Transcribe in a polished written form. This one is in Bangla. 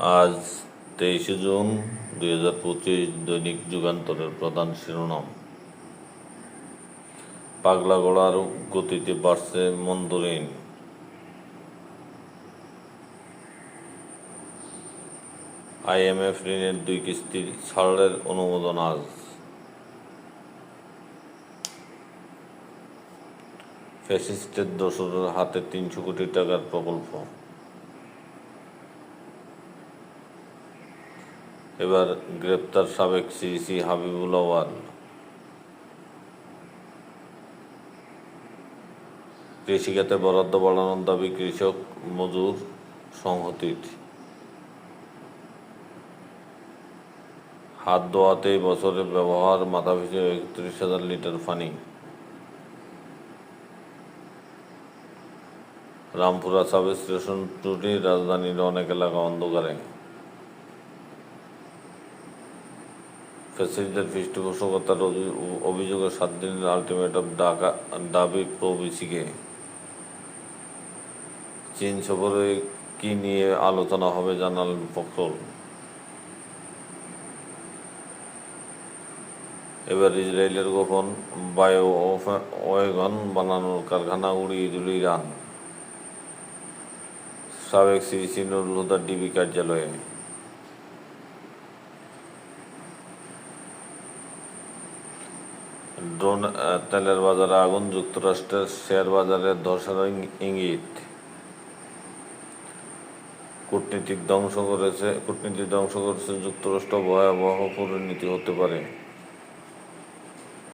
আজ 23 জুন 2025। দৈনিক যুগান্তরের প্রধান শিরোনাম: পাগলা ঘোড়ার গতিতে বাড়ছে মন্দ ঋণ। IMF ঋণের 2 কিস্তির ছাড়ের অনুমোদন আজ। ফ্যাসিস্টের দোসরের হাতে 300 কোটি টাকার প্রকল্প। এবার গ্রেপ্তার সাবেক সিইসি হাবিবুল আউয়াল। কৃষিখাতে বরাদ্দ বাড়ানোর দাবি কৃষক মজুর সংহতির। হাত ধোয়াতেই বছরে ব্যবহার মাথাপিছু 31,000 লিটার পানি। রামপুরা সাব স্টেশন ত্রুটি, রাজধানীর অনেক এলাকা অন্ধকারে। ফ্যাসিস্টদের পৃষ্ঠপোষকতার অভিযোগে 7 দিনের আলটিমেটাম দাবি প্রবিসিকে। চীন সফরে কি নিয়ে আলোচনা হবে জানালেন ফখরুল। এবার ইসরায়েলের গোপন বায়ো ওয়েগন বানানোর কারখানা উড়িয়ে দিল ইরান। সাবেক সিইসি নুরুল হুদার ডিবি কার্যালয়ে। ড্রোন তেলের বাজারে আগুন, যুক্তরাষ্ট্রের শেয়ার বাজারে ধসের ইঙ্গিত। কূটনীতি ধ্বংস করেছে যুক্তরাষ্ট্র, ভয়াবহ পরিণতি হতে পারে।